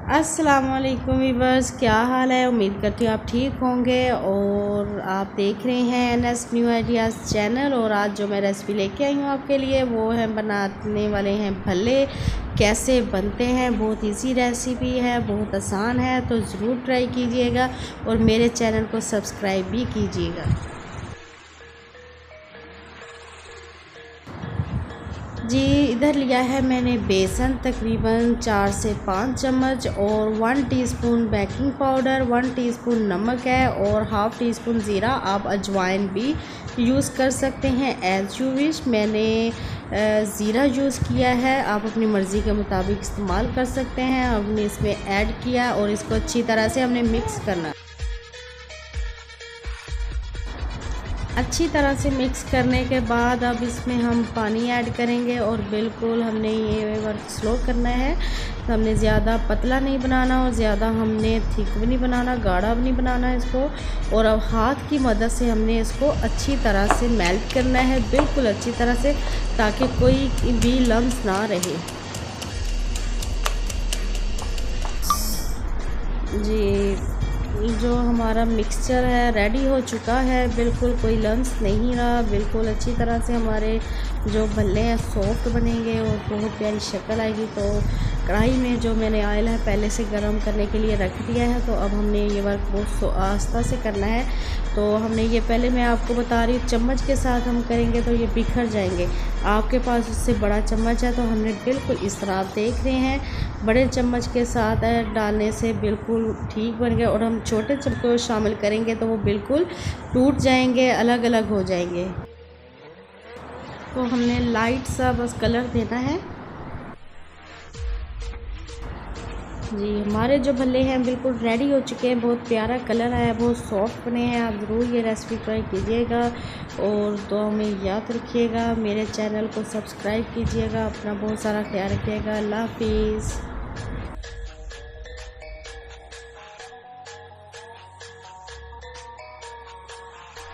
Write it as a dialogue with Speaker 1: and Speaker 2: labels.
Speaker 1: अस्सलामुअलैकुम वीवर्स, क्या हाल है। उम्मीद करती हूँ आप ठीक होंगे और आप देख रहे हैं NS न्यू आइडियाज़ चैनल। और आज जो मैं रेसिपी लेके आई हूँ आपके लिए वो है बनाने वाले हैं भल्ले। कैसे बनते हैं, बहुत इजी रेसिपी है, बहुत आसान है, तो ज़रूर ट्राई कीजिएगा और मेरे चैनल को सब्सक्राइब भी कीजिएगा। जी, इधर लिया है मैंने बेसन तकरीबन 4 से 5 चम्मच और 1 टीस्पून बेकिंग पाउडर, 1 टीस्पून नमक है और हाफ़ टी स्पून ज़ीरा। आप अजवाइन भी यूज़ कर सकते हैं एज़ यू विश। मैंने ज़ीरा यूज़ किया है, आप अपनी मर्ज़ी के मुताबिक इस्तेमाल कर सकते हैं। हमने इसमें ऐड किया और इसको अच्छी तरह से हमने मिक्स करना। अच्छी तरह से मिक्स करने के बाद अब इसमें हम पानी ऐड करेंगे और बिल्कुल हमने ये वर्क स्लो करना है। तो हमने ज़्यादा पतला नहीं बनाना और ज़्यादा हमने थिक भी नहीं बनाना, गाढ़ा भी नहीं बनाना इसको। और अब हाथ की मदद से हमने इसको अच्छी तरह से मेल्ट करना है, बिल्कुल अच्छी तरह से, ताकि कोई भी लम्स ना रहे। जी, जो हमारा मिक्सचर है रेडी हो चुका है, बिल्कुल कोई लम्स नहीं रहा, बिल्कुल अच्छी तरह से हमारे जो भल्ले हैं सॉफ्ट बनेंगे और बहुत प्यारी शक्ल आएगी। तो कढ़ाई में जो मैंने ऑयल है पहले से गर्म करने के लिए रख दिया है। तो अब हमने ये वर्क बहुत आस्ता से करना है। तो हमने ये पहले मैं आपको बता रही हूँ, चम्मच के साथ हम करेंगे तो ये बिखर जाएंगे। आपके पास उससे बड़ा चम्मच है तो हमने बिल्कुल इस तरह आप देख रहे हैं बड़े चम्मच के साथ डालने से बिल्कुल ठीक बन गए। और हम छोटे चम्मच को शामिल करेंगे तो वो बिल्कुल टूट जाएंगे, अलग अलग हो जाएंगे। तो हमने लाइट सा बस कलर देना है। जी, हमारे जो भल्ले हैं बिल्कुल रेडी हो चुके हैं, बहुत प्यारा कलर आया, बहुत सॉफ्ट बने हैं। आप ज़रूर ये रेसिपी ट्राई कीजिएगा और तो हमें याद रखिएगा, मेरे चैनल को सब्सक्राइब कीजिएगा। अपना बहुत सारा ख्याल रखिएगा। अल्लाह हाफिज़।